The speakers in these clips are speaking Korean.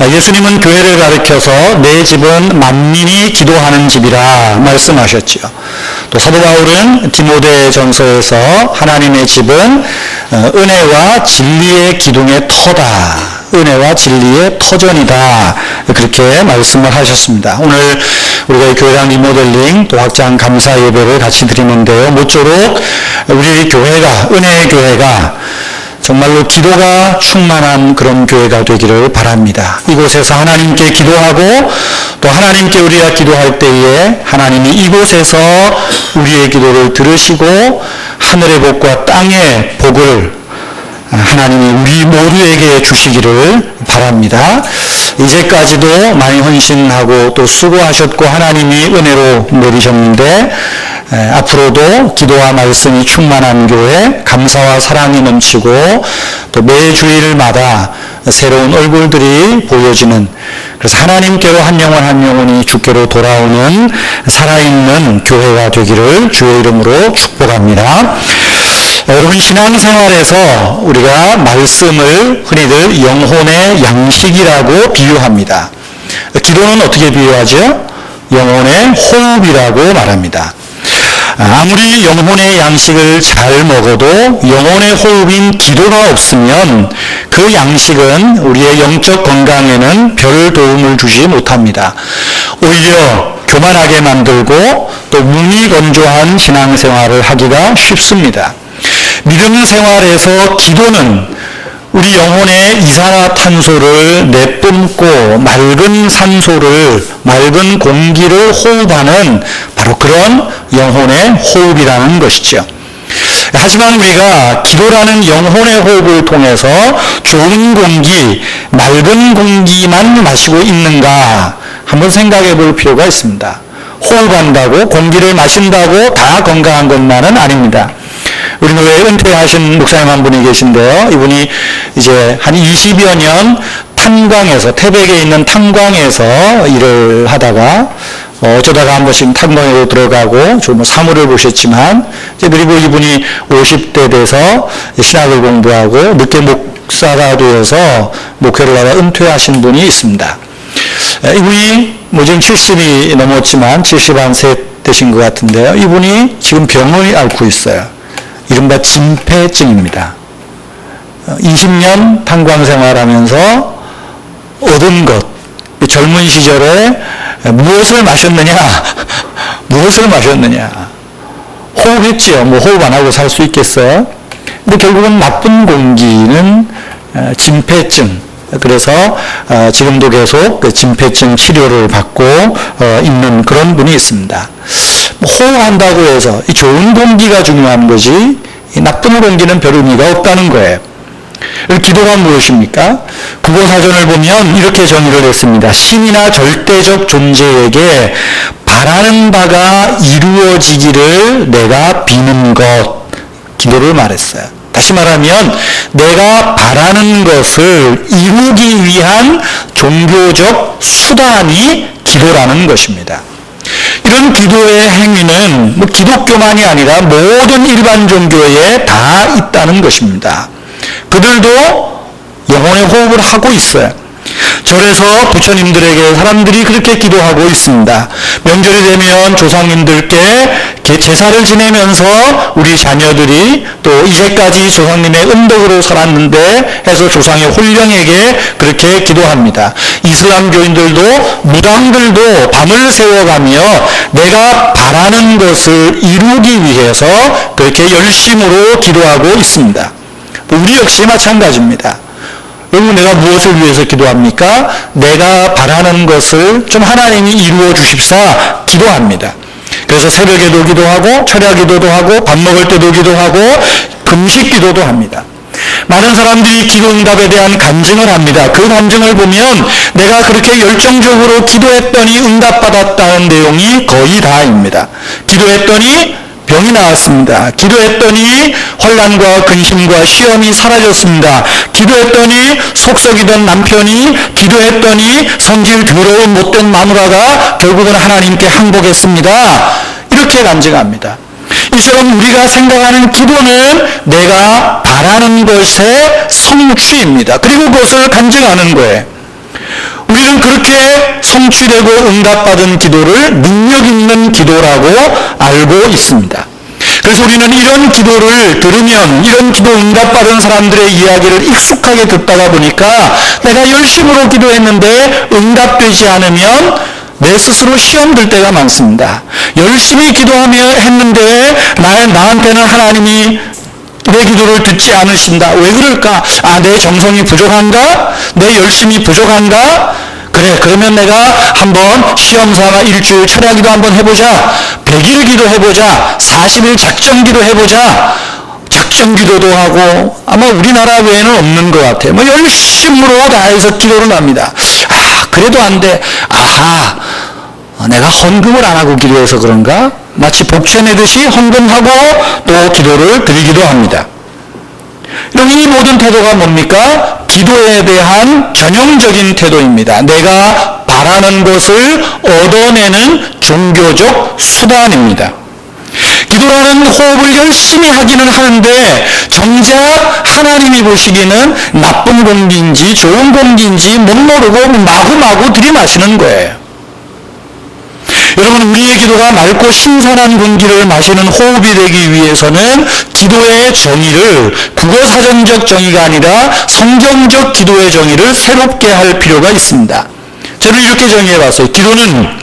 예수님은 교회를 가리켜서 내 집은 만민이 기도하는 집이라 말씀하셨지요. 또 사도 바울은 디모데전서에서 하나님의 집은 은혜와 진리의 기둥의 터다, 은혜와 진리의 터전이다, 그렇게 말씀을 하셨습니다. 오늘 우리가 교회당 리모델링 또 확장 감사 예배를 같이 드리는데요, 모쪼록 우리 교회가, 은혜의 교회가 정말로 기도가 충만한 그런 교회가 되기를 바랍니다. 이곳에서 하나님께 기도하고 또 하나님께 우리가 기도할 때에 하나님이 이곳에서 우리의 기도를 들으시고 하늘의 복과 땅의 복을 하나님이 우리 모두에게 주시기를 바랍니다. 이제까지도 많이 헌신하고 또 수고하셨고 하나님이 은혜로 내리셨는데 앞으로도 기도와 말씀이 충만한 교회, 감사와 사랑이 넘치고 또 매 주일마다 새로운 얼굴들이 보여지는, 그래서 하나님께로 한 영혼이 주께로 돌아오는 살아있는 교회가 되기를 주의 이름으로 축복합니다. 여러분, 신앙생활에서 우리가 말씀을 흔히들 영혼의 양식이라고 비유합니다. 기도는 어떻게 비유하죠? 영혼의 호흡이라고 말합니다. 아무리 영혼의 양식을 잘 먹어도 영혼의 호흡인 기도가 없으면 그 양식은 우리의 영적 건강에는 별 도움을 주지 못합니다. 오히려 교만하게 만들고 또 무미건조한 신앙생활을 하기가 쉽습니다. 믿음 생활에서 기도는 우리 영혼의 이산화탄소를 내뿜고 맑은 산소를, 맑은 공기를 호흡하는 바로 그런 영혼의 호흡이라는 것이죠. 하지만 우리가 기도라는 영혼의 호흡을 통해서 좋은 공기, 맑은 공기만 마시고 있는가 한번 생각해 볼 필요가 있습니다. 호흡한다고, 공기를 마신다고 다 건강한 것만은 아닙니다. 우리 교회에 은퇴하신 목사님 한 분이 계신데요. 이분이 이제 한 20여 년 탄광에서, 태백에 있는 탄광에서 일을 하다가 어쩌다가 한 번씩 탄광으로 들어가고 좀 사물을 보셨지만, 이제 그리고 이분이 50대 돼서 신학을 공부하고 늦게 목사가 되어서 목회를 하다 은퇴하신 분이 있습니다. 이분이 지금 70이 넘었지만 71세 되신 것 같은데요. 이분이 지금 병을 앓고 있어요. 이른바 진폐증입니다. 20년 탄광 생활하면서 얻은 것, 젊은 시절에 무엇을 마셨느냐? 무엇을 마셨느냐? 호흡했지요. 호흡 안 하고 살 수 있겠어요? 근데 결국은 나쁜 공기는 진폐증. 그래서 지금도 계속 그 진폐증 치료를 받고 있는 그런 분이 있습니다. 호흡한다고 해서 이 좋은 공기가 중요한 거지 이 나쁜 공기는 별 의미가 없다는 거예요. 기도가 무엇입니까? 국어사전을 보면 이렇게 정의를 했습니다. 신이나 절대적 존재에게 바라는 바가 이루어지기를 내가 비는 것, 기도를 말했어요. 다시 말하면 내가 바라는 것을 이루기 위한 종교적 수단이 기도라는 것입니다. 이런 기도의 행위는 기독교만이 아니라 모든 일반 종교에 다 있다는 것입니다. 그들도 영혼의 호흡을 하고 있어요. 절에서 부처님들에게 사람들이 그렇게 기도하고 있습니다. 명절이 되면 조상님들께 제사를 지내면서 우리 자녀들이 또 이제까지 조상님의 은덕으로 살았는데 해서 조상의 혼령에게 그렇게 기도합니다. 이슬람교인들도 무당들도 밤을 새워가며 내가 바라는 것을 이루기 위해서 그렇게 열심으로 기도하고 있습니다. 우리 역시 마찬가지입니다. 여러분, 내가 무엇을 위해서 기도합니까? 내가 바라는 것을 좀 하나님이 이루어 주십사 기도합니다. 그래서 새벽에도 기도하고 철야 기도도 하고 밥 먹을 때도 기도하고 금식 기도도 합니다. 많은 사람들이 기도 응답에 대한 간증을 합니다. 그 간증을 보면 내가 그렇게 열정적으로 기도했더니 응답받았다는 내용이 거의 다입니다. 기도했더니 병이 나았습니다. 기도했더니 혼란과 근심과 시험이 사라졌습니다. 기도했더니 속썩이던 남편이, 기도했더니 성질 더러운 못된 마누라가 결국은 하나님께 항복했습니다. 이렇게 간증합니다. 이처럼 우리가 생각하는 기도는 내가 바라는 것의 성취입니다. 그리고 그것을 간증하는 거예요. 우리는 그렇게 성취되고 응답받은 기도를 능력 있는 기도라고 알고 있습니다. 그래서 우리는 이런 기도를 들으면 이런 기도 응답받은 사람들의 이야기를 익숙하게 듣다가 보니까 내가 열심으로 기도했는데 응답되지 않으면 내 스스로 시험 들 때가 많습니다. 열심히 기도하며 했는데 나한테는 하나님이 내 기도를 듣지 않으신다. 왜 그럴까? 내 정성이 부족한가? 내 열심이 부족한가? 그래, 그러면 내가 한번 시험삼아 일주일 철야기도 한번 해보자. 100일 기도해보자. 40일 작정기도 해보자. 작정기도도 하고 아마 우리나라 외에는 없는 것 같아요. 열심으로 다해서 기도를 합니다. 그래도 안 돼. 내가 헌금을 안 하고 기도해서 그런가? 마치 복채 내듯이 헌금하고 또 기도를 드리기도 합니다. 이 모든 태도가 뭡니까? 기도에 대한 전형적인 태도입니다. 내가 바라는 것을 얻어내는 종교적 수단입니다. 기도라는 호흡을 열심히 하기는 하는데 정작 하나님이 보시기에는 나쁜 공기인지 좋은 공기인지 못 모르고 마구마구 들이마시는 거예요. 여러분, 우리의 기도가 맑고 신선한 공기를 마시는 호흡이 되기 위해서는 기도의 정의를 국어사전적 정의가 아니라 성경적 기도의 정의를 새롭게 할 필요가 있습니다. 저는 이렇게 정의해봤어요. 기도는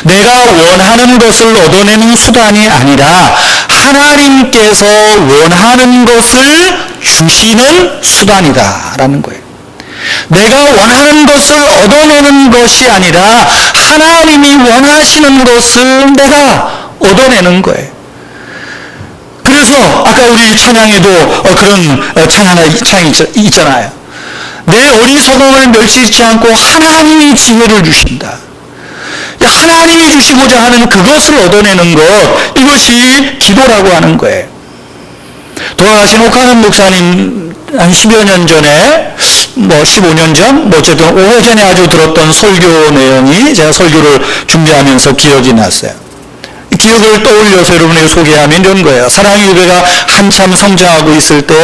내가 원하는 것을 얻어내는 수단이 아니라 하나님께서 원하는 것을 주시는 수단이다라는 거예요. 내가 원하는 것을 얻어내는 것이 아니라 하나님이 원하시는 것을 내가 얻어내는 거예요. 그래서 아까 우리 찬양에도 그런 찬양이 있잖아요. 내 어리석음을 멸시치 않고 하나님이 지혜를 주신다. 하나님이 주시고자 하는 그것을 얻어내는 것, 이것이 기도라고 하는 거예요. 돌아가신 옥하는 목사님 한 10여 년 전에 15년 전 어쨌든 오전에 아주 들었던 설교 내용이 제가 설교를 준비하면서 기억이 났어요. 기억을 떠올려서 여러분에게 소개하면 이런 거예요. 사랑의 교회가 한참 성장하고 있을 때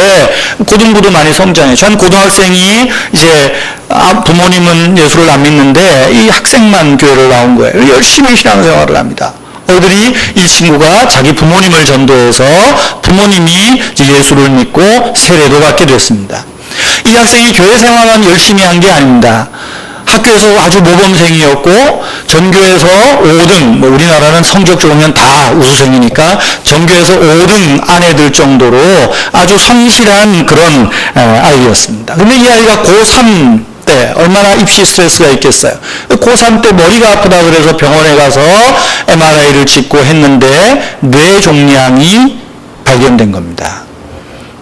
고등부도 많이 성장해요. 전 고등학생이 이제 부모님은 예수를 안 믿는데 이 학생만 교회를 나온 거예요. 열심히 신앙생활을 합니다. 어들이 이 친구가 자기 부모님을 전도해서 부모님이 예수를 믿고 세례도 받게 됐습니다. 이 학생이 교회 생활만 열심히 한 게 아닙니다. 학교에서 아주 모범생이었고 전교에서 5등, 우리나라는 성적 좋으면 다 우수생이니까 전교에서 5등 안에 들 정도로 아주 성실한 그런 아이였습니다. 근데 이 아이가 고3 때 얼마나 입시 스트레스가 있겠어요. 고3 때 머리가 아프다 그래서 병원에 가서 MRI를 찍고 했는데 뇌 종양이 발견된 겁니다.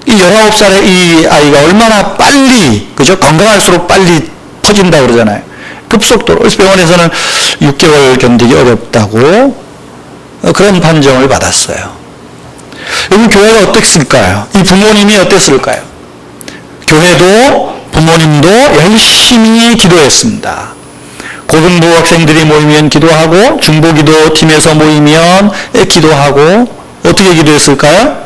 이 19살의 이 아이가 얼마나 빨리, 그죠? 건강할수록 빨리 퍼진다고 그러잖아요. 급속도로. 그래서 병원에서는 6개월 견디기 어렵다고 그런 판정을 받았어요. 여러분, 교회가 어땠을까요? 이 부모님이 어땠을까요? 교회도 부모님도 열심히 기도했습니다. 고등부 학생들이 모이면 기도하고 중보기도 팀에서 모이면 기도하고 어떻게 기도했을까요?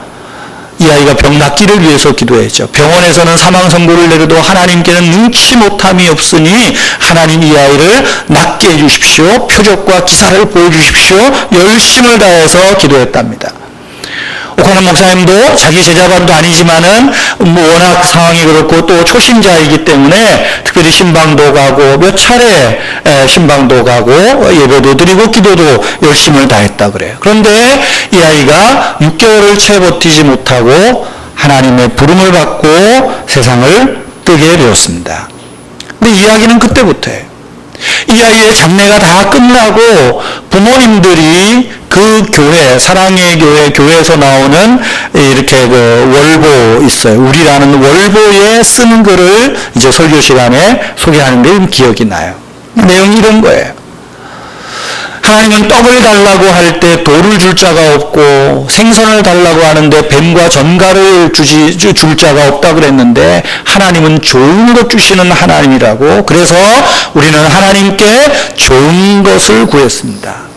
이 아이가 병 낫기를 위해서 기도했죠. 병원에서는 사망 선고를 내려도 하나님께는 눈치 못함이 없으니 하나님 이 아이를 낫게 해주십시오. 표적과 기사를 보여주십시오. 열심을 다해서 기도했답니다. 옥하는 목사님도 자기 제자반도 아니지만은 워낙 상황이 그렇고 또 초신자이기 때문에 특별히 신방도 가고 몇 차례 신방도 가고 예배도 드리고 기도도 열심을 다했다 그래요. 그런데 이 아이가 6개월을 채 버티지 못하고 하나님의 부름을 받고 세상을 뜨게 되었습니다. 근데 이야기는 그때부터예요. 이 아이의 장례가 다 끝나고 부모님들이 그 교회, 사랑의 교회, 교회에서 나오는 이렇게 그 월보 있어요. 우리라는 월보에 쓴 글을 이제 설교 시간에 소개하는데 기억이 나요. 내용이 이런 거예요. 하나님은 떡을 달라고 할 때 돌을 줄 자가 없고 생선을 달라고 하는데 뱀과 전갈을 줄 자가 없다고 그랬는데 하나님은 좋은 것 주시는 하나님이라고. 그래서 우리는 하나님께 좋은 것을 구했습니다.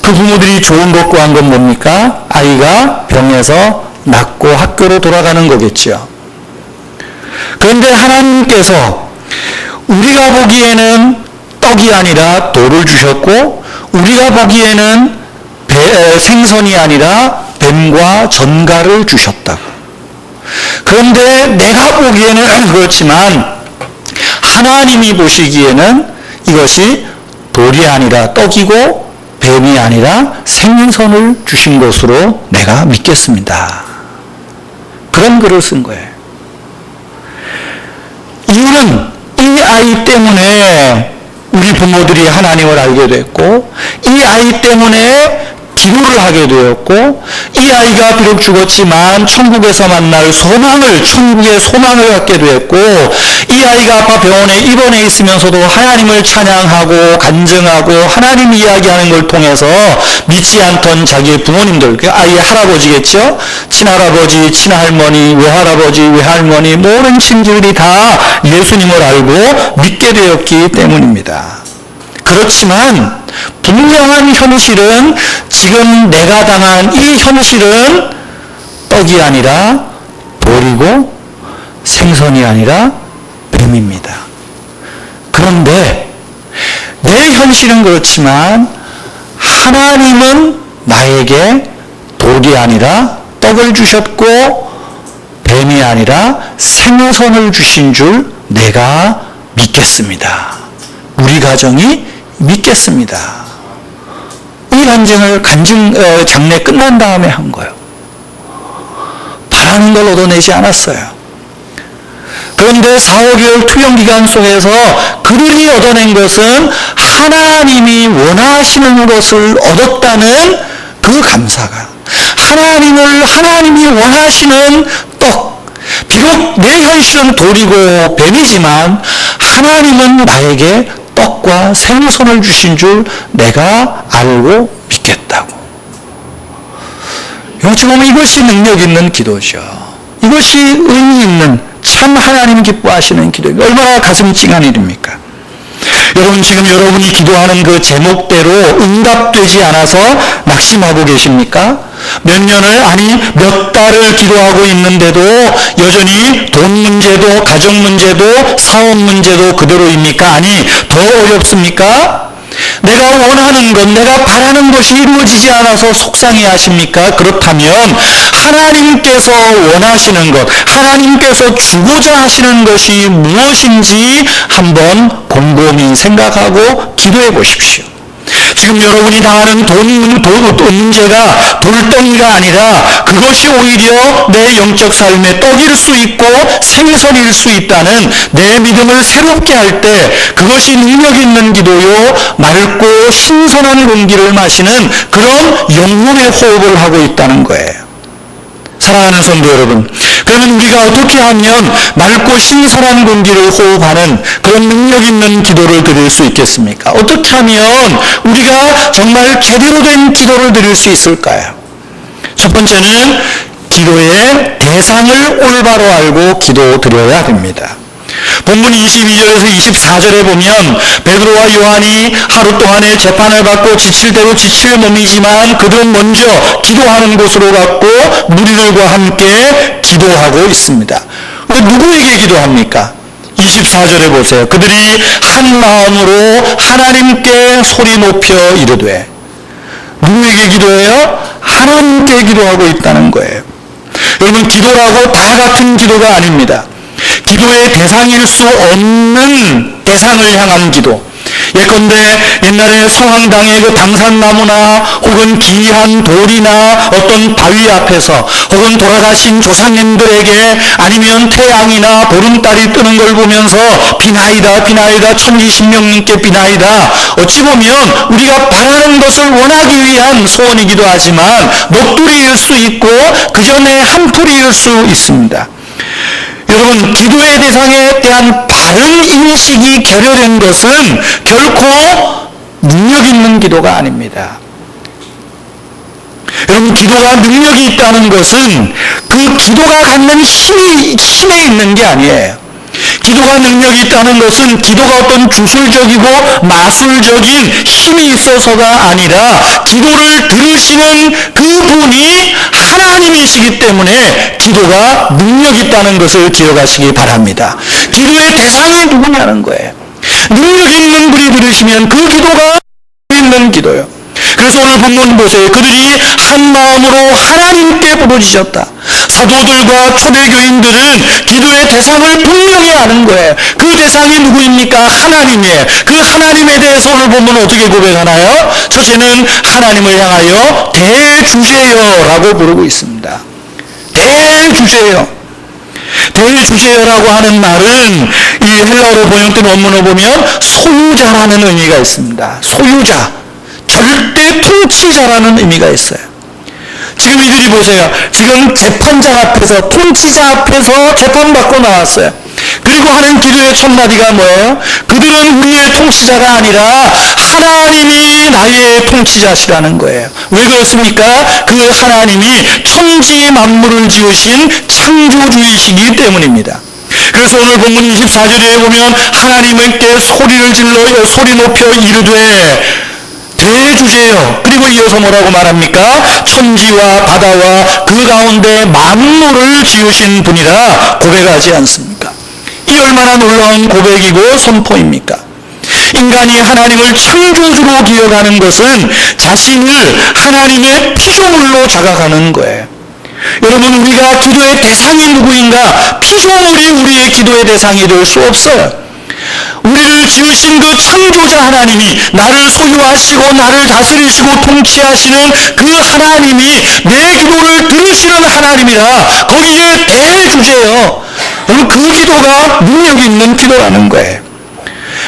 그 부모들이 좋은 것 구한 건 뭡니까? 아이가 병에서 낫고 학교로 돌아가는 거겠죠. 그런데 하나님께서 우리가 보기에는 떡이 아니라 돌을 주셨고, 우리가 보기에는 생선이 아니라 뱀과 전갈을 주셨다고. 그런데 내가 보기에는 그렇지만 하나님이 보시기에는 이것이 돌이 아니라 떡이고 뱀이 아니라 생선을 주신 것으로 내가 믿겠습니다. 그런 글을 쓴 거예요. 이유는 이 아이 때문에 우리 부모들이 하나님을 알게 됐고, 이 아이 때문에 기도를 하게 되었고, 이 아이가 비록 죽었지만 천국에서 만날 소망을, 천국의 소망을 갖게 되었고, 이 아이가 아빠 병원에 입원해 있으면서도 하나님을 찬양하고 간증하고 하나님 이야기하는 걸 통해서 믿지 않던 자기의 부모님들, 그 아이의 할아버지겠죠? 친할아버지, 친할머니, 외할아버지, 외할머니 모든 친지들이 다 예수님을 알고 믿게 되었기 때문입니다. 그렇지만 분명한 현실은, 지금 내가 당한 이 현실은 떡이 아니라 돌이고 생선이 아니라 뱀입니다. 그런데 내 현실은 그렇지만 하나님은 나에게 돌이 아니라 떡을 주셨고 뱀이 아니라 생선을 주신 줄 내가 믿겠습니다. 우리 가정이 믿겠습니다. 이 간증을 장례 끝난 다음에 한 거예요. 바라는 걸 얻어내지 않았어요. 그런데 4, 5개월 투병기간 속에서 그들이 얻어낸 것은 하나님이 원하시는 것을 얻었다는 그 감사가, 하나님이 원하시는 떡, 비록 내 현실은 돌이고 뱀이지만 하나님은 나에게 떡과 생선을 주신 줄 내가 알고 믿겠다고. 지금 이것이 능력 있는 기도죠. 이것이 의미 있는, 참 하나님 기뻐하시는 기도입니다. 얼마나 가슴 찡한 일입니까? 여러분, 지금 여러분이 기도하는 그 제목대로 응답되지 않아서 낙심하고 계십니까? 몇 년을, 아니 몇 달을 기도하고 있는데도 여전히 돈 문제도, 가정 문제도, 사업 문제도 그대로입니까? 아니 더 어렵습니까? 내가 원하는 것, 내가 바라는 것이 이루어지지 않아서 속상해 하십니까? 그렇다면 하나님께서 원하시는 것, 하나님께서 주고자 하시는 것이 무엇인지 한번 곰곰이 생각하고 기도해 보십시오. 지금 여러분이 당하는 돈 문제가 돌덩이가 아니라 그것이 오히려 내 영적 삶의 떡일 수 있고 생선일 수 있다는 내 믿음을 새롭게 할 때 그것이 능력 있는 기도요, 맑고 신선한 공기를 마시는 그런 영혼의 호흡을 하고 있다는 거예요. 사랑하는 성도 여러분, 그러면 우리가 어떻게 하면 맑고 신선한 공기를 호흡하는 그런 능력 있는 기도를 드릴 수 있겠습니까? 어떻게 하면 우리가 정말 제대로 된 기도를 드릴 수 있을까요? 첫 번째는 기도의 대상을 올바로 알고 기도 드려야 됩니다. 본문 22절에서 24절에 보면 베드로와 요한이 하루 동안의 재판을 받고 지칠 대로 지칠 몸이지만 그들은 먼저 기도하는 곳으로 갔고 무리들과 함께 기도하고 있습니다. 누구에게 기도합니까? 24절에 보세요. 그들이 한 마음으로 하나님께 소리 높여 이르되, 누구에게 기도해요? 하나님께 기도하고 있다는 거예요. 여러분, 기도라고 다 같은 기도가 아닙니다. 기도의 대상일 수 없는 대상을 향한 기도. 예컨대 옛날에 성황당의 그 당산나무나 혹은 기이한 돌이나 어떤 바위 앞에서 혹은 돌아가신 조상님들에게 아니면 태양이나 보름달이 뜨는 걸 보면서 비나이다 비나이다 천지신명님께 비나이다, 어찌 보면 우리가 바라는 것을 원하기 위한 소원이기도 하지만 넋두리일 수 있고 그 전에 한풀이일 수 있습니다. 여러분, 기도의 대상에 대한 바른 인식이 결여된 것은 결코 능력 있는 기도가 아닙니다. 여러분, 기도가 능력이 있다는 것은 그 기도가 갖는 힘에 있는 게 아니에요. 기도가 능력이 있다는 것은 기도가 어떤 주술적이고 마술적인 힘이 있어서가 아니라 기도를 들으시는 그분이 하나님이시기 때문에 기도가 능력이 있다는 것을 기억하시기 바랍니다. 기도의 대상이 누구냐는 거예요. 능력 있는 분이 들으시면 그 기도가 있는 기도요. 그래서 오늘 본문 보세요. 그들이 한 마음으로 하나님께 부르짖었다. 사도들과 초대교인들은 기도의 대상을 분명히 아는 거예요. 그 대상이 누구입니까? 하나님이에요. 그 하나님에 대해서 오늘 본문은 어떻게 고백하나요? 첫째는 하나님을 향하여 대주제여라고 부르고 있습니다. 대주제여. 대주제여라고 하는 말은 이 헬라어로 번역된 원문을 보면 소유자라는 의미가 있습니다. 소유자, 절대 통치자라는 의미가 있어요. 지금 이들이 보세요. 지금 재판장 앞에서, 통치자 앞에서 재판받고 나왔어요. 그리고 하는 기도의 첫 마디가 뭐예요? 그들은 우리의 통치자가 아니라 하나님이 나의 통치자시라는 거예요. 왜 그렇습니까? 그 하나님이 천지 만물을 지으신 창조주이시기 때문입니다. 그래서 오늘 본문 24절에 보면 하나님께 소리를 질러 소리 높여 이르되 대주제여. 그리고 이어서 뭐라고 말합니까? 천지와 바다와 그 가운데 만물을 지으신 분이라 고백하지 않습니까? 이 얼마나 놀라운 고백이고 선포입니까? 인간이 하나님을 창조주로 기억하는 것은 자신을 하나님의 피조물로 자각하는 거예요. 여러분, 우리가 기도의 대상이 누구인가? 피조물이 우리의 기도의 대상이 될 수 없어요. 우리를 지으신 그 창조자 하나님이 나를 소유하시고 나를 다스리시고 통치하시는 그 하나님이 내 기도를 들으시는 하나님이라 거기에 대주제요. 여러분, 그 기도가 능력 있는 기도라는 거예요.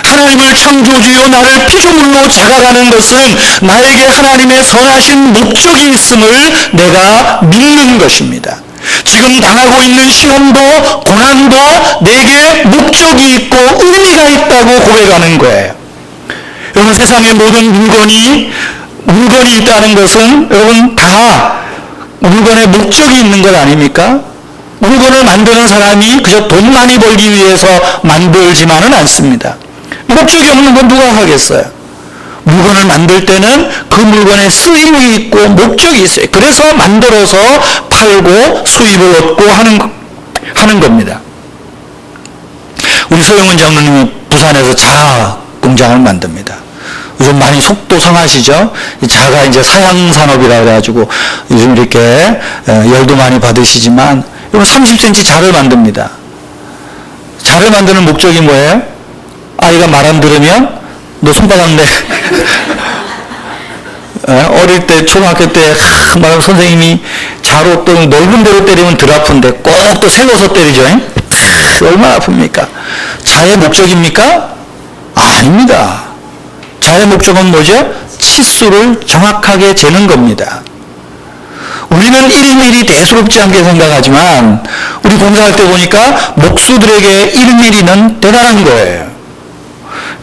하나님을 창조주요 나를 피조물로 자각하는 것은 나에게 하나님의 선하신 목적이 있음을 내가 믿는 것입니다. 지금 당하고 있는 시험도 고난도 내게 목적이 있고 의미가 있다고 고백하는 거예요. 여러분, 세상의 모든 물건이 있다는 것은 여러분 다 물건에 목적이 있는 것 아닙니까? 물건을 만드는 사람이 그저 돈 많이 벌기 위해서 만들지만은 않습니다. 목적이 없는 건 누가 하겠어요? 물건을 만들 때는 그 물건에 쓰임이 있고 목적이 있어요. 그래서 만들어서 팔고 수입을 얻고 하는 겁니다. 우리 소영은 장로님이 부산에서 자아 공장을 만듭니다. 요즘 많이 속도 상하시죠? 이 자가 이제 사양산업이라 그래가지고 요즘 이렇게 열도 많이 받으시지만 이건 30cm 자를 만듭니다. 자를 만드는 목적이 뭐예요? 아이가 말 안 들으면 너 손바닥 내. 어릴 때 초등학교 때 막 선생님이 자로 또 넓은 데로 때리면 덜 아픈데 꼭 또 세워서 때리죠. 얼마나 아픕니까? 자의 목적입니까? 아닙니다. 자의 목적은 뭐죠? 치수를 정확하게 재는 겁니다. 우리는 1mm 대수롭지 않게 생각하지만 우리 공사할 때 보니까 목수들에게 1mm는 대단한 거예요.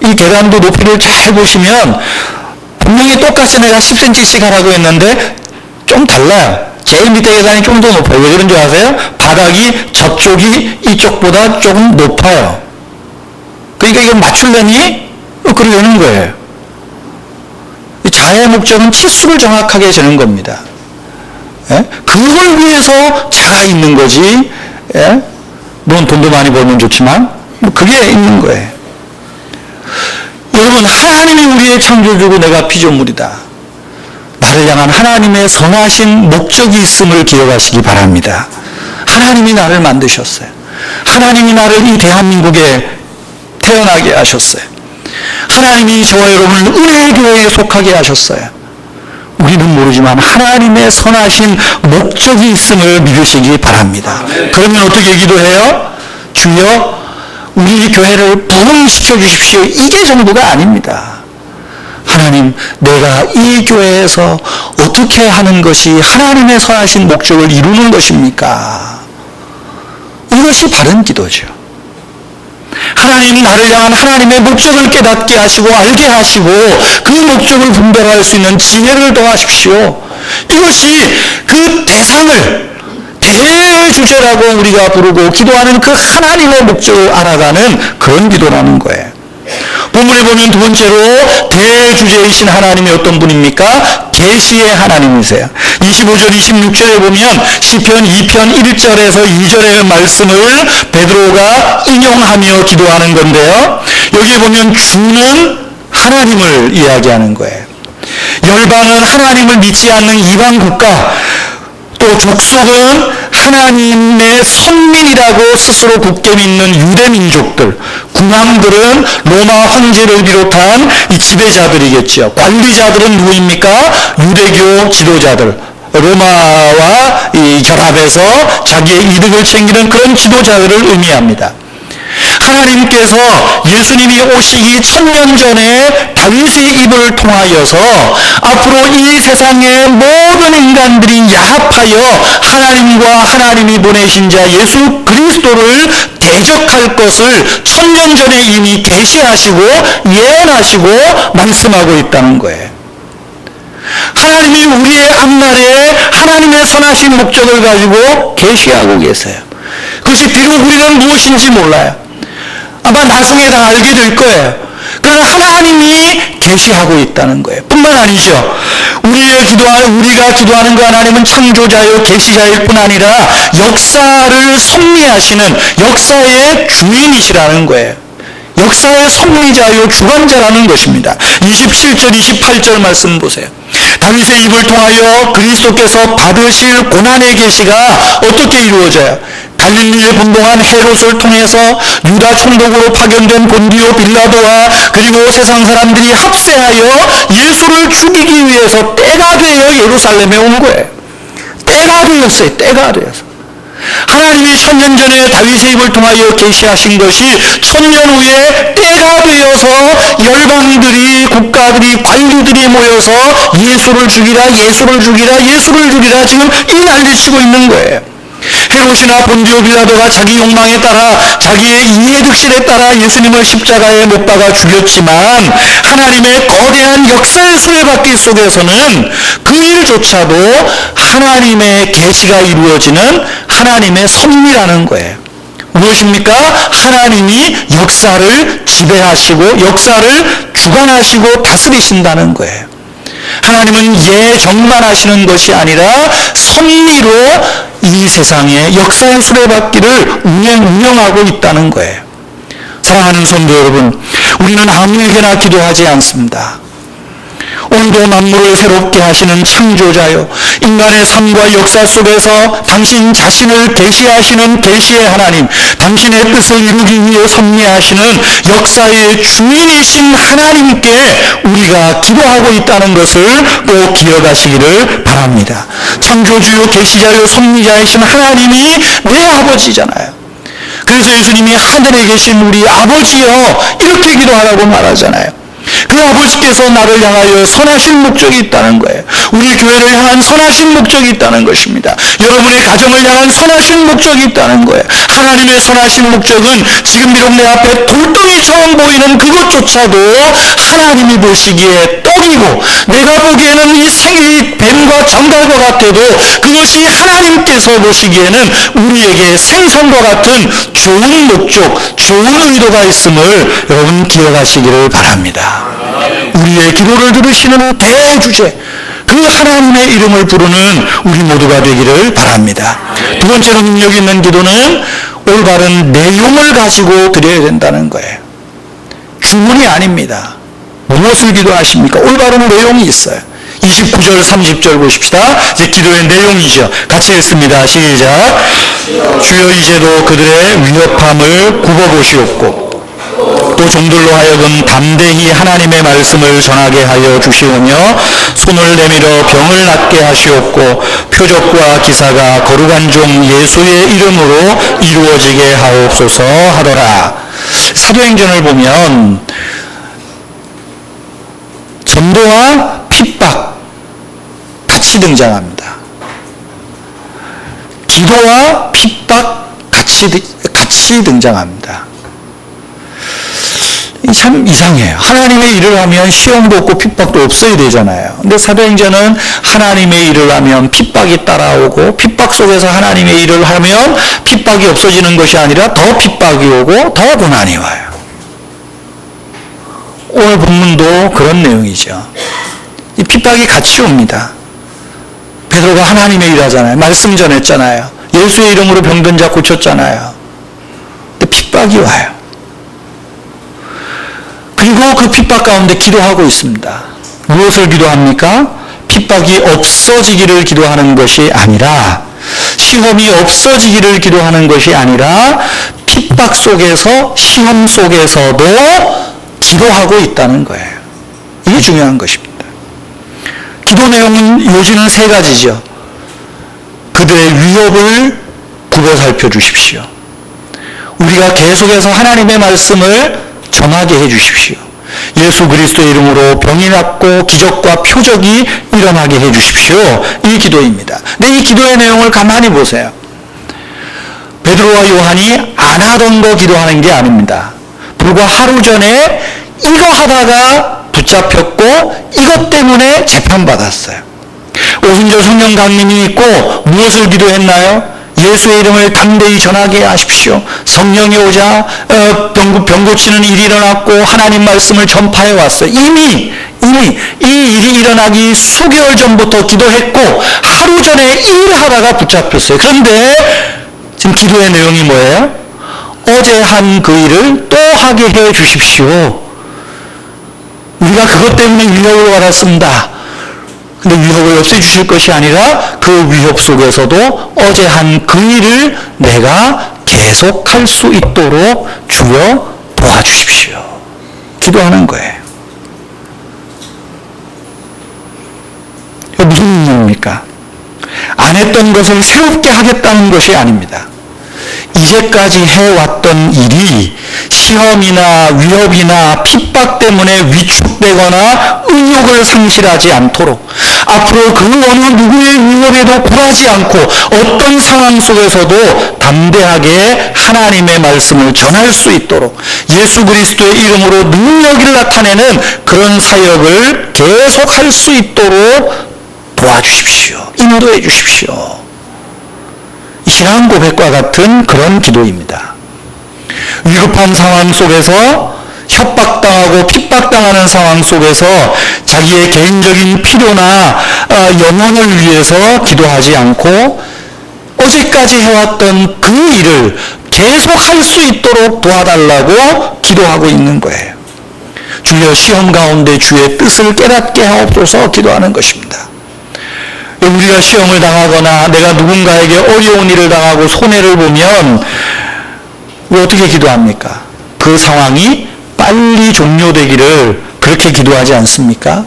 이 계단도 높이를 잘 보시면 분명히 똑같이 내가 10cm씩 하라고 했는데 좀 달라요. 제일 밑에 계단이 좀 더 높아요. 왜 그런 줄 아세요? 바닥이 저쪽이 이쪽보다 조금 높아요. 그러니까 이걸 맞추려니 그러려는 거예요. 자의 목적은 치수를 정확하게 재는 겁니다. 예? 그걸 위해서 자가 있는 거지. 예? 물론 돈도 많이 벌면 좋지만 그게 있는 거예요. 여러분, 하나님이 우리의 창조주고 내가 피조물이다. 나를 향한 하나님의 선하신 목적이 있음을 기억하시기 바랍니다. 하나님이 나를 만드셨어요. 하나님이 나를 이 대한민국에 태어나게 하셨어요. 하나님이 저와 여러분을 은혜의 교회에 속하게 하셨어요. 우리는 모르지만 하나님의 선하신 목적이 있음을 믿으시기 바랍니다. 그러면 어떻게 기도해요? 주여, 우리 교회를 부흥시켜 주십시오. 이게 전부가 아닙니다. 하나님, 내가 이 교회에서 어떻게 하는 것이 하나님의 선하신 목적을 이루는 것입니까? 이것이 바른 기도죠. 하나님, 나를 향한 하나님의 목적을 깨닫게 하시고 알게 하시고 그 목적을 분별할 수 있는 지혜를 더하십시오. 이것이 그 대상을 대주제라고 우리가 부르고 기도하는 그 하나님의 목적을 알아가는 그런 기도라는 거예요. 본문에 보면 두 번째로 대주제이신 하나님이 어떤 분입니까? 계시의 하나님이세요. 25절 26절에 보면 시편 2편 1절에서 2절의 말씀을 베드로가 인용하며 기도하는 건데요. 여기에 보면 주는 하나님을 이야기하는 거예요. 열방은 하나님을 믿지 않는 이방 국가, 또 족속은 하나님의 선민이라고 스스로 굳게 믿는 유대 민족들, 군왕들은 로마 황제를 비롯한 이 지배자들이겠죠. 관리자들은 누구입니까? 유대교 지도자들, 로마와 이 결합해서 자기의 이득을 챙기는 그런 지도자들을 의미합니다. 하나님께서 예수님이 오시기 1000년 전에 다윗의 입을 통하여서 앞으로 이 세상의 모든 인간들이 야합하여 하나님과 하나님이 보내신 자 예수 그리스도를 대적할 것을 1000년 전에 이미 계시하시고 예언하시고 말씀하고 있다는 거예요. 하나님이 우리의 앞날에 하나님의 선하신 목적을 가지고 계시하고 계세요. 그것이 비록 우리는 무엇인지 몰라요. 아마 나중에 다 알게 될 거예요. 그러나 하나님이 계시하고 있다는 거예요. 뿐만 아니죠. 우리가 기도하는 그 하나님은 창조자요 계시자일 뿐 아니라 역사를 섭리하시는 역사의 주인이시라는 거예요. 역사의 섭리자요 주관자라는 것입니다. 27절 28절 말씀 보세요. 다윗의 입을 통하여 그리스도께서 받으실 고난의 계시가 어떻게 이루어져요? 갈릴리에 분봉한 헤롯을 통해서 유다 총독으로 파견된 본디오 빌라도와 그리고 세상 사람들이 합세하여 예수를 죽이기 위해서 때가 되어 예루살렘에 온 거예요. 때가 되었어요. 때가 되어서. 하나님이 1000년 전에 다윗의 입을 통하여 계시하신 것이 1000년 후에 때가 되어서 열방들이, 국가들이, 관리들이 모여서 예수를 죽이라, 예수를 죽이라, 예수를 죽이라 지금 이 난리치고 있는 거예요. 헤롯이나 본디오 빌라도가 자기 욕망에 따라 자기의 이해득실에 따라 예수님을 십자가에 못 박아 죽였지만 하나님의 거대한 역사의 수레바퀴 속에서는 그 일조차도 하나님의 계시가 이루어지는 하나님의 섭리라는 거예요. 무엇입니까? 하나님이 역사를 지배하시고 역사를 주관하시고 다스리신다는 거예요. 하나님은 예정만 하시는 것이 아니라 섭리로 이 세상의 역사의 수레바퀴를 운영하고 있다는 거예요. 사랑하는 성도 여러분, 우리는 아무에게나 기도하지 않습니다. 오늘도 만물을 새롭게 하시는 창조자요, 인간의 삶과 역사 속에서 당신 자신을 계시하시는 계시의 하나님, 당신의 뜻을 이루기 위해 섭리하시는 역사의 주인이신 하나님께 우리가 기도하고 있다는 것을 꼭 기억하시기를 바랍니다. 창조주요 계시자요 섭리자이신 하나님이 내 아버지잖아요. 그래서 예수님이 하늘에 계신 우리 아버지여 이렇게 기도하라고 말하잖아요. 그 아버지께서 나를 향하여 선하신 목적이 있다는 거예요. 우리 교회를 향한 선하신 목적이 있다는 것입니다. 여러분의 가정을 향한 선하신 목적이 있다는 거예요. 하나님의 선하신 목적은 지금 비록 내 앞에 돌덩이처럼 보이는 그것조차도 하나님이 보시기에 떡이고 내가 보기에는 이 생이 뱀과 정갈과 같아도 그것이 하나님께서 보시기에는 우리에게 생선과 같은 좋은 목적, 좋은 의도가 있음을 여러분 기억하시기를 바랍니다. 우리의 기도를 들으시는 대주제, 그 하나님의 이름을 부르는 우리 모두가 되기를 바랍니다. 두 번째로 능력 있는 기도는 올바른 내용을 가지고 드려야 된다는 거예요. 주문이 아닙니다. 무엇을 기도하십니까? 올바른 내용이 있어요. 29절 30절 보십시다. 이제 기도의 내용이죠. 같이 읽습니다. 시작. 주여 이제도 그들의 위협함을 굽어보시옵고 또 종들로 하여금 담대히 하나님의 말씀을 전하게 하여 주시오며 손을 내밀어 병을 낫게 하시옵고 표적과 기사가 거룩한 종 예수의 이름으로 이루어지게 하옵소서 하더라. 사도행전을 보면 전도와 핍박 같이 등장합니다. 기도와 핍박 같이 등장합니다. 참 이상해요. 하나님의 일을 하면 시험도 없고 핍박도 없어야 되잖아요. 근데 사도행전은 하나님의 일을 하면 핍박이 따라오고 핍박 속에서 하나님의 일을 하면 핍박이 없어지는 것이 아니라 더 핍박이 오고 더 고난이 와요. 오늘 본문도 그런 내용이죠. 이 핍박이 같이 옵니다. 베드로가 하나님의 일 하잖아요. 말씀 전했잖아요. 예수의 이름으로 병든 자 고쳤잖아요. 근데 핍박이 와요. 그리고 그 핍박 가운데 기도하고 있습니다. 무엇을 기도합니까? 핍박이 없어지기를 기도하는 것이 아니라, 시험이 없어지기를 기도하는 것이 아니라 핍박 속에서, 시험 속에서도 기도하고 있다는 거예요. 이게 중요한 것입니다. 기도 내용은 요지는 세 가지죠. 그들의 위협을 굽어 살펴주십시오. 우리가 계속해서 하나님의 말씀을 전하게 해주십시오. 예수 그리스도의 이름으로 병이 낫고 기적과 표적이 일어나게 해주십시오. 이 기도입니다. 근데 이 기도의 내용을 가만히 보세요. 베드로와 요한이 안 하던 거 기도하는 게 아닙니다. 불과 하루 전에 이거 하다가 붙잡혔고 이것 때문에 재판받았어요. 오순절 성령 강림이 있고 무엇을 기도했나요? 예수의 이름을 담대히 전하게 하십시오. 성령이 오자 병 고치는 일이 일어났고 하나님 말씀을 전파해 왔어요. 이미 이 일이 일어나기 수개월 전부터 기도했고 하루 전에 일하다가 붙잡혔어요. 그런데 지금 기도의 내용이 뭐예요? 어제 한 그 일을 또 하게 해 주십시오. 우리가 그것 때문에 위협을 받았습니다. 근데 위협을 없애주실 것이 아니라 그 위협 속에서도 어제 한 그 일을 내가 계속할 수 있도록 주여 도와주십시오. 기도하는 거예요. 이게 무슨 의미입니까? 안 했던 것을 새롭게 하겠다는 것이 아닙니다. 이제까지 해왔던 일이 시험이나 위협이나 핍박 때문에 위축되거나 의욕을 상실하지 않도록 앞으로 그 어느 누구의 위협에도 굴하지 않고 어떤 상황 속에서도 담대하게 하나님의 말씀을 전할 수 있도록 예수 그리스도의 이름으로 능력을 나타내는 그런 사역을 계속할 수 있도록 도와주십시오. 인도해 주십시오. 신앙 고백과 같은 그런 기도입니다. 위급한 상황 속에서 협박당하고 핍박당하는 상황 속에서 자기의 개인적인 필요나 영혼을 위해서 기도하지 않고 어제까지 해왔던 그 일을 계속할 수 있도록 도와달라고 기도하고 있는 거예요. 주여 시험 가운데 주의 뜻을 깨닫게 하옵소서 기도하는 것입니다. 우리가 시험을 당하거나 내가 누군가에게 어려운 일을 당하고 손해를 보면 어떻게 기도합니까? 그 상황이 빨리 종료되기를 그렇게 기도하지 않습니까?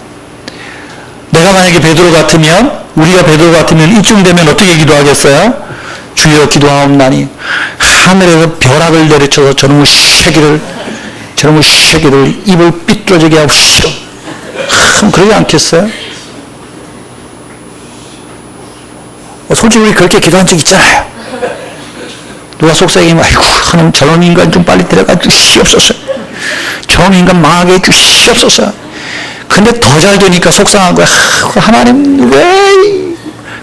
내가 만약에 베드로 같으면, 우리가 베드로 같으면 이쯤 되면 어떻게 기도하겠어요? 주여 기도하옵나니 하늘에서 벼락을 내리쳐서 저놈의 새끼를 입을 삐뚤어지게 하옵시오. 그러지 않겠어요? 솔직히 우리 그렇게 기도한 적 있잖아요. 누가 속삭이면 아이고 하나님 저런 인간 좀 빨리 데려가 주시옵소서. 저런 인간 망하게 해 주시옵소서. 근데 더 잘 되니까 속상한 거야. 하나님 왜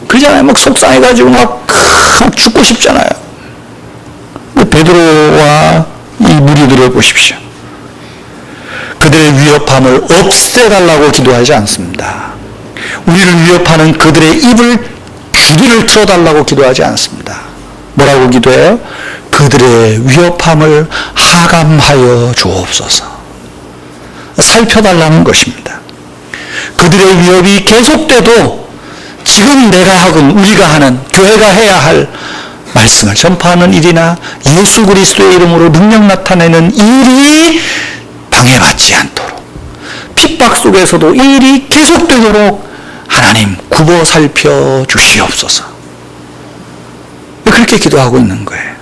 그러잖아요. 막 속상해가지고 막 죽고 싶잖아요. 베드로와 이 무리들을 보십시오. 그들의 위협함을 없애달라고 기도하지 않습니다. 우리를 위협하는 그들의 귀를 틀어달라고 기도하지 않습니다. 뭐라고 기도해요? 그들의 위협함을 하감하여 주옵소서. 살펴달라는 것입니다. 그들의 위협이 계속돼도 지금 내가 하고 우리가 하는, 교회가 해야 할 말씀을 전파하는 일이나 예수 그리스도의 이름으로 능력 나타내는 일이 방해받지 않도록, 핍박 속에서도 이 일이 계속되도록 하나님 굽어 살펴 주시옵소서. 그렇게 기도하고 있는 거예요.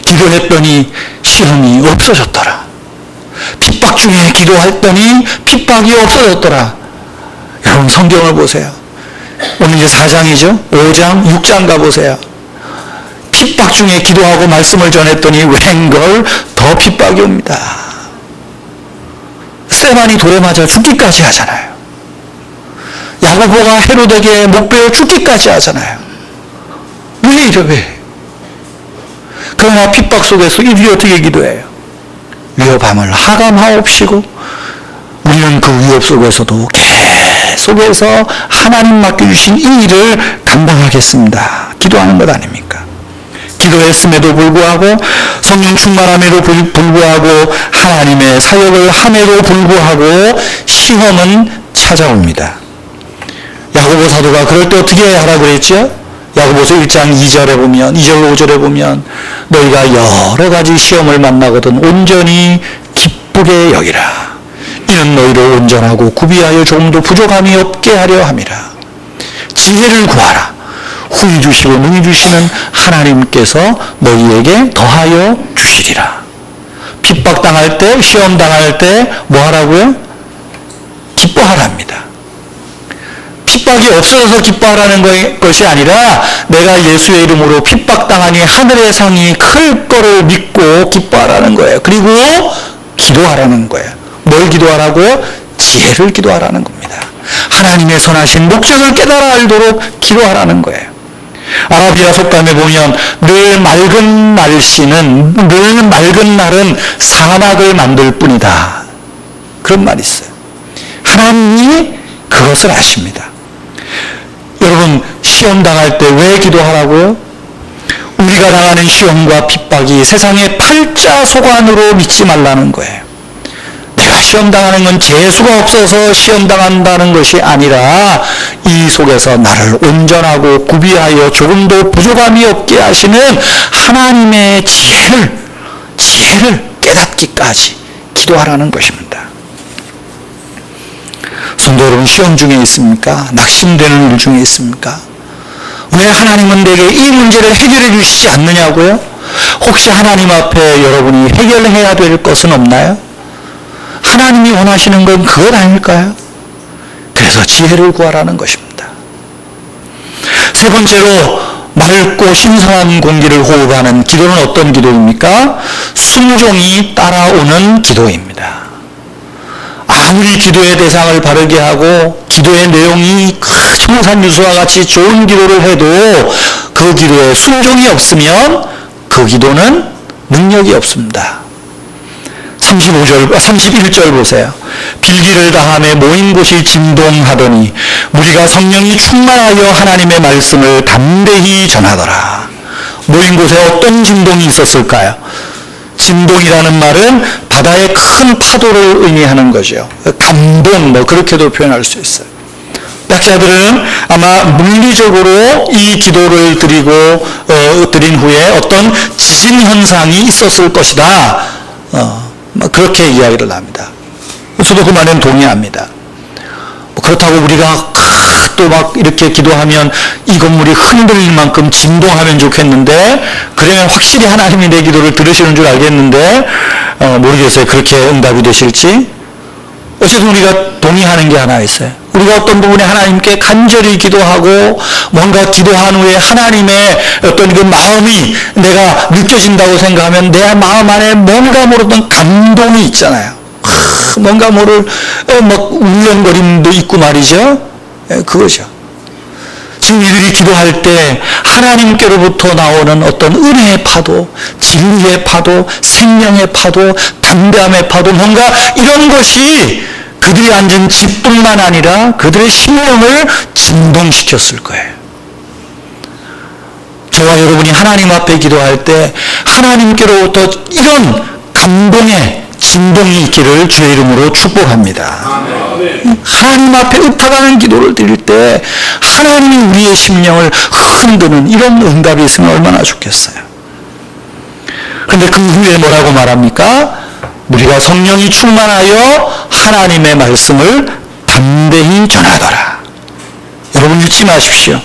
기도했더니 시험이 없어졌더라. 핍박 중에 기도했더니 핍박이 없어졌더라. 여러분 성경을 보세요. 오늘 이제 4장이죠. 5장, 6장 가보세요. 핍박 중에 기도하고 말씀을 전했더니 웬걸 더 핍박이 옵니다. get세마니 돌에 맞아 죽기까지 하잖아요. 야고보가 헤로데에게 목 베어 죽기까지 하잖아요. 왜 이래 왜? 그러나 핍박 속에서 이들이 어떻게 기도해요? 위협함을 하감하옵시고 우리는 그 위협 속에서도 계속해서 하나님 맡겨주신 이 일을 감당하겠습니다. 기도하는 것 아닙니까? 기도했음에도 불구하고 성령 충만함에도 불구하고 하나님의 사역을 함에도 불구하고 시험은 찾아옵니다. 야고보 사도가 그럴 때 어떻게 하라고 그랬죠? 야고보서 1장 2절에 보면 2절 5절에 보면 너희가 여러 가지 시험을 만나거든 온전히 기쁘게 여기라. 이는 너희를 온전하고 구비하여 조금도 부족함이 없게 하려 함이라. 지혜를 구하라. 후히 주시고 능히 주시는 하나님께서 너희에게 더하여 주시리라. 핍박당할 때 시험당할 때 뭐 하라고요? 기뻐하랍니다. 핍박이 없어져서 기뻐하라는 것이 아니라 내가 예수의 이름으로 핍박당하니 하늘의 상이 클 거를 믿고 기뻐하라는 거예요. 그리고 기도하라는 거예요. 뭘 기도하라고요? 지혜를 기도하라는 겁니다. 하나님의 선하신 목적을 깨달아 알도록 기도하라는 거예요. 아라비아 속담에 보면 늘 맑은 날은 사막을 만들 뿐이다. 그런 말이 있어요. 하나님이 그것을 아십니다. 여러분 시험 당할 때 왜 기도하라고요? 우리가 당하는 시험과 핍박이 세상의 팔자소관으로 믿지 말라는 거예요. 내가 시험 당하는 건 재수가 없어서 시험 당한다는 것이 아니라 이 속에서 나를 온전하고 구비하여 조금도 부족함이 없게 하시는 하나님의 지혜를 깨닫기까지 기도하라는 것입니다. 성도 여러분, 시험 중에 있습니까? 낙심되는 일 중에 있습니까? 왜 하나님은 내게 이 문제를 해결해 주시지 않느냐고요? 혹시 하나님 앞에 여러분이 해결해야 될 것은 없나요? 하나님이 원하시는 건 그것 아닐까요? 그래서 지혜를 구하라는 것입니다. 세 번째로 맑고 신선한 공기를 호흡하는 기도는 어떤 기도입니까? 순종이 따라오는 기도입니다. 아무리 기도의 대상을 바르게 하고 기도의 내용이 청산유수와 같이 좋은 기도를 해도 그 기도에 순종이 없으면 그 기도는 능력이 없습니다. 31절 보세요. 빌기를 다함에 모인 곳이 진동하더니 무리가 성령이 충만하여 하나님의 말씀을 담대히 전하더라. 모인 곳에 어떤 진동이 있었을까요? 진동이라는 말은 바다의 큰 파도를 의미하는 거죠. 감동 그렇게도 표현할 수 있어요. 학자들은 아마 물리적으로 이 기도를 드린 후에 어떤 지진 현상이 있었을 것이다. 그렇게 이야기를 합니다. 저도 그 말에는 동의합니다. 그렇다고 우리가 또 막 이렇게 기도하면 이 건물이 흔들릴 만큼 진동하면 좋겠는데, 그러면 확실히 하나님이 내 기도를 들으시는 줄 알겠는데, 모르겠어요. 그렇게 응답이 되실지. 어쨌든 우리가 동의하는 게 하나 있어요. 우리가 어떤 부분에 하나님께 간절히 기도하고 뭔가 기도한 후에 하나님의 어떤 그 마음이 내가 느껴진다고 생각하면 내 마음 안에 뭔가 모르던 감동이 있잖아요. 뭔가 모를 막 울렁거림도 있고 말이죠. 그거죠. 지금 이들이 기도할 때 하나님께로부터 나오는 어떤 은혜의 파도, 진리의 파도, 생명의 파도, 담대함의 파도, 뭔가 이런 것이 그들이 앉은 집뿐만 아니라 그들의 심령을 진동시켰을 거예요. 저와 여러분이 하나님 앞에 기도할 때 하나님께로부터 이런 감동의 진동이 있기를 주의 이름으로 축복합니다. 하나님 앞에 의탁하는 기도를 드릴 때 하나님이 우리의 심령을 흔드는 이런 응답이 있으면 얼마나 좋겠어요. 그런데 그 후에 뭐라고 말합니까? 우리가 성령이 충만하여 하나님의 말씀을 담대히 전하더라. 여러분 잊지 마십시오.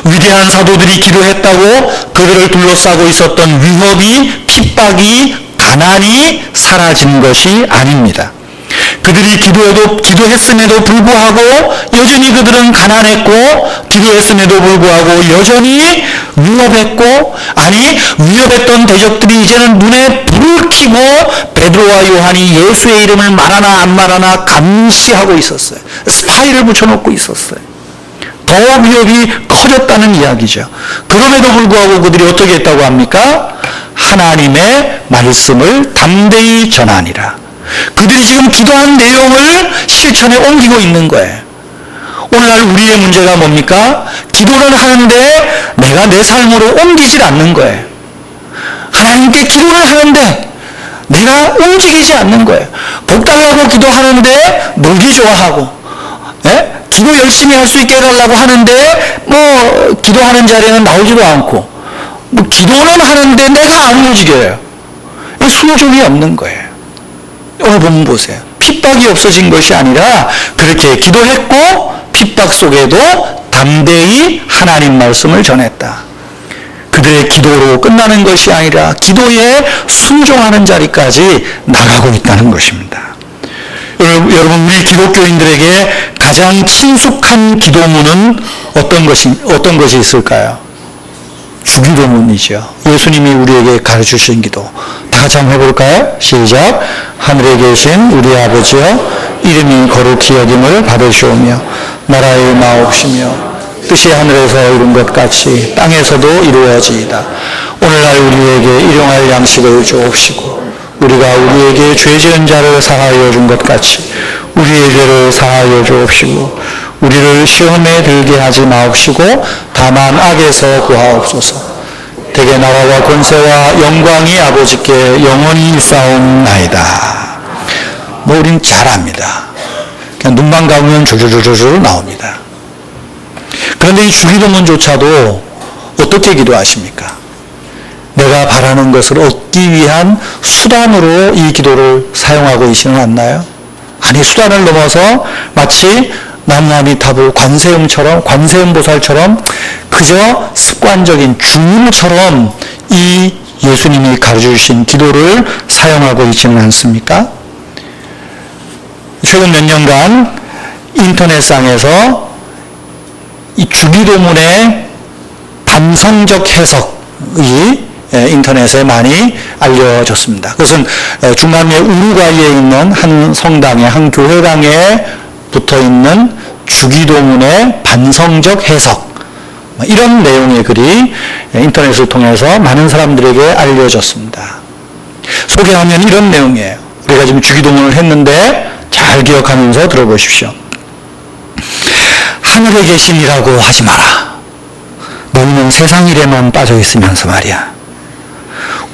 위대한 사도들이 기도했다고 그들을 둘러싸고 있었던 위협이, 핍박이, 가난이 사라진 것이 아닙니다. 그들이 기도했음에도 불구하고 여전히 그들은 가난했고, 기도했음에도 불구하고 여전히 위협했고, 아니 위협했던 대적들이 이제는 눈에 불을 켜고 베드로와 요한이 예수의 이름을 말하나 안 말하나 감시하고 있었어요. 스파이를 붙여놓고 있었어요. 더 위협이 커졌다는 이야기죠. 그럼에도 불구하고 그들이 어떻게 했다고 합니까? 하나님의 말씀을 담대히 전하니라. 그들이 지금 기도한 내용을 실천에 옮기고 있는 거예요. 오늘날 우리의 문제가 뭡니까? 기도를 하는데 내가 내 삶으로 옮기질 않는 거예요. 하나님께 기도를 하는데 내가 움직이지 않는 거예요. 복 달라고 기도하는데 놀기 좋아하고, 기도 열심히 할 수 있게 해달라고 하는데 뭐 기도하는 자리에는 나오지도 않고, 뭐 기도는 하는데 내가 안 움직여요. 순종이 없는 거예요. 오늘 본문 보세요. 핍박이 없어진 것이 아니라 그렇게 기도했고 핍박 속에도 담대히 하나님 말씀을 전했다. 그들의 기도로 끝나는 것이 아니라 기도에 순종하는 자리까지 나가고 있다는 것입니다. 여러분, 우리 기독교인들에게 가장 친숙한 기도문은 어떤 것이 있을까요? 주기도문이죠. 예수님이 우리에게 가르쳐주신 기도. 다 같이 한번 해볼까요? 시작. 하늘에 계신 우리 아버지여, 이름이 거룩히 여김을 받으시오며 나라의 마옵시며 뜻이 하늘에서 이룬 것 같이 땅에서도 이루어지이다. 오늘날 우리에게 일용할 양식을 주옵시고 우리가 우리에게 죄 지은 자를 사하여 준 것 같이 우리의 죄를 사하여 주옵시고 우리를 시험에 들게 하지 마옵시고 다만 악에서 구하옵소서. 대개 나라와 권세와 영광이 아버지께 영원히 일사옵나이다. 뭐 우린 잘합니다. 그냥 눈만 감으면 줄줄줄줄 나옵니다. 그런데 이 주기도문조차도 어떻게 기도하십니까? 내가 바라는 것을 얻기 위한 수단으로 이 기도를 사용하고 있지는 않나요? 아니, 수단을 넘어서 마치 남남이탑을 관세음보살처럼 그저 습관적인 주문처럼 이 예수님이 가르쳐주신 기도를 사용하고 있지는 않습니까? 최근 몇 년간 인터넷상에서 이 주기도문의 반성적 해석이 인터넷에 많이 알려졌습니다. 그것은 중남미 우루과이에 있는 한 성당의 한 교회당에 붙어있는 주기도문의 반성적 해석, 이런 내용의 글이 인터넷을 통해서 많은 사람들에게 알려졌습니다. 소개하면 이런 내용이에요. 우리가 지금 주기도문을 했는데 잘 기억하면서 들어보십시오. 하늘에 계신이라고 하지 마라. 너희는 세상 일에만 빠져 있으면서 말이야.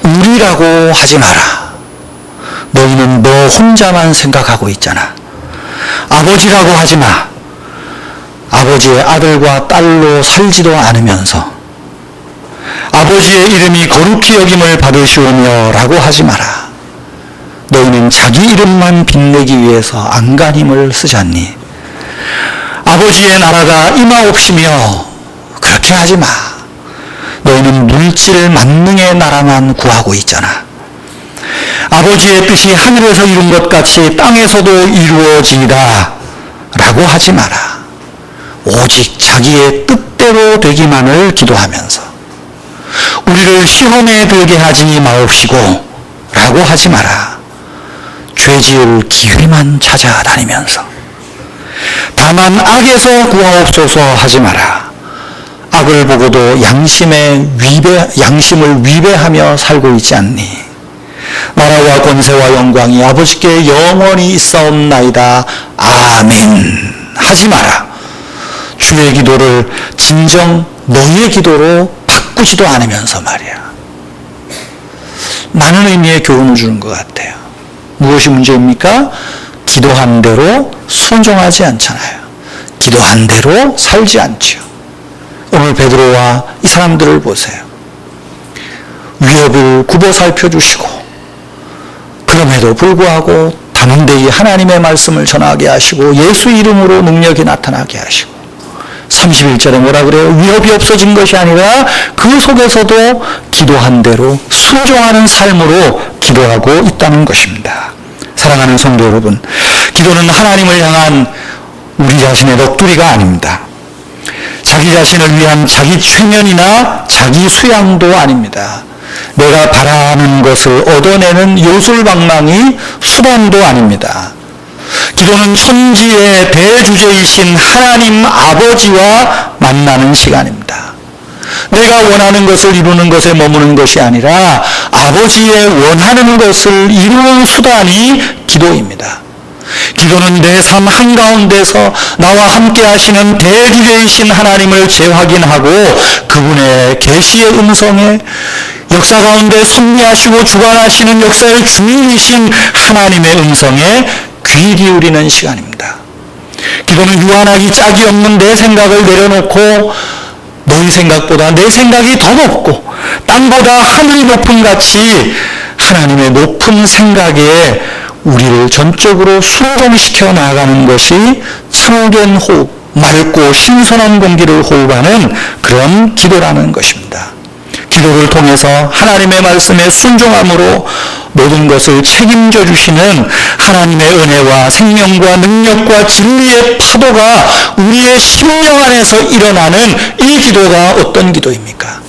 우리라고 하지 마라. 너희는 너 혼자만 생각하고 있잖아. 아버지라고 하지 마. 아버지의 아들과 딸로 살지도 않으면서 아버지의 이름이 거룩히 여김을 받으시오며 라고 하지 마라. 너희는 자기 이름만 빛내기 위해서 안간힘을 쓰잖니. 아버지의 나라가 임하옵시며 그렇게 하지 마. 너희는 물질 만능의 나라만 구하고 있잖아. 아버지의 뜻이 하늘에서 이룬 것 같이 땅에서도 이루어지이다 라고 하지 마라. 오직 자기의 뜻대로 되기만을 기도하면서 우리를 시험에 들게 하지 마옵시고 라고 하지 마라. 죄지을 기회만 찾아다니면서 다만 악에서 구하옵소서 하지 마라. 악을 보고도 양심을 위배하며 살고 있지 않니? 나라와 권세와 영광이 아버지께 영원히 있사옵나이다. 아멘. 하지 마라. 주의 기도를 진정 너희의 기도로 바꾸지도 않으면서 말이야. 많은 의미의 교훈을 주는 것 같아요. 무엇이 문제입니까? 기도한 대로 순종하지 않잖아요. 기도한 대로 살지 않지요. 오늘 베드로와 이 사람들을 보세요. 위협을 굽어 살펴주시고 그럼에도 불구하고 담대히 하나님의 말씀을 전하게 하시고 예수 이름으로 능력이 나타나게 하시고 31절에 뭐라 그래요? 위협이 없어진 것이 아니라 그 속에서도 기도한 대로 순종하는 삶으로 기도하고 있다는 것입니다. 사랑하는 성도 여러분, 기도는 하나님을 향한 우리 자신의 넋두리가 아닙니다. 자기 자신을 위한 자기 최면이나 자기 수양도 아닙니다. 내가 바라는 것을 얻어내는 요술방망이 수단도 아닙니다. 기도는 천지의 대주제이신 하나님 아버지와 만나는 시간입니다. 내가 원하는 것을 이루는 것에 머무는 것이 아니라 아버지의 원하는 것을 이루는 수단이 기도입니다. 기도는 내 삶 한가운데서 나와 함께 하시는 대주제이신 하나님을 재확인하고 그분의 계시의 음성에 역사 가운데 섭리하시고 주관하시는 역사의 주인이신 하나님의 음성에 귀 기울이는 시간입니다. 기도는 유한하기 짝이 없는 내 생각을 내려놓고 너희 생각보다 내 생각이 더 높고 땅보다 하늘이 높음 같이 하나님의 높은 생각에 우리를 전적으로 순종시켜 나가는 것이 청겐 호흡, 맑고 신선한 공기를 호흡하는 그런 기도라는 것입니다. 기도를 통해서 하나님의 말씀에 순종함으로 모든 것을 책임져 주시는 하나님의 은혜와 생명과 능력과 진리의 파도가 우리의 심령 안에서 일어나는 이 기도가 어떤 기도입니까?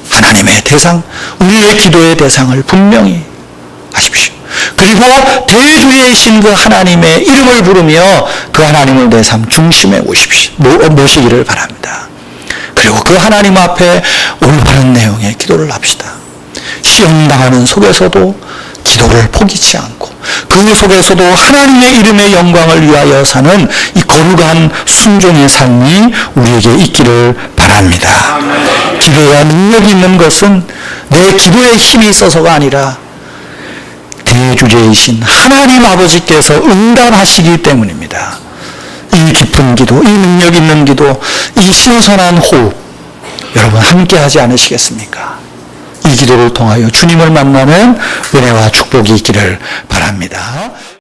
하나님의 대상, 우리의 기도의 대상을 분명히 아십시오. 그리고 대주제이신 그 하나님의 이름을 부르며 그 하나님을 내 삶 중심에 모시기를 바랍니다. 그리고 그 하나님 앞에 올바른 내용의 기도를 합시다. 시험당하는 속에서도 기도를 포기치 않고 그 속에서도 하나님의 이름의 영광을 위하여 사는 이 거룩한 순종의 삶이 우리에게 있기를 바랍니다. 기도가 능력이 있는 것은 내 기도에 힘이 있어서가 아니라 대주제이신 하나님 아버지께서 응답하시기 때문입니다. 이 깊은 기도, 이 능력 있는 기도, 이 신선한 호흡, 여러분 함께 하지 않으시겠습니까? 이 기도를 통하여 주님을 만나는 은혜와 축복이 있기를 바랍니다.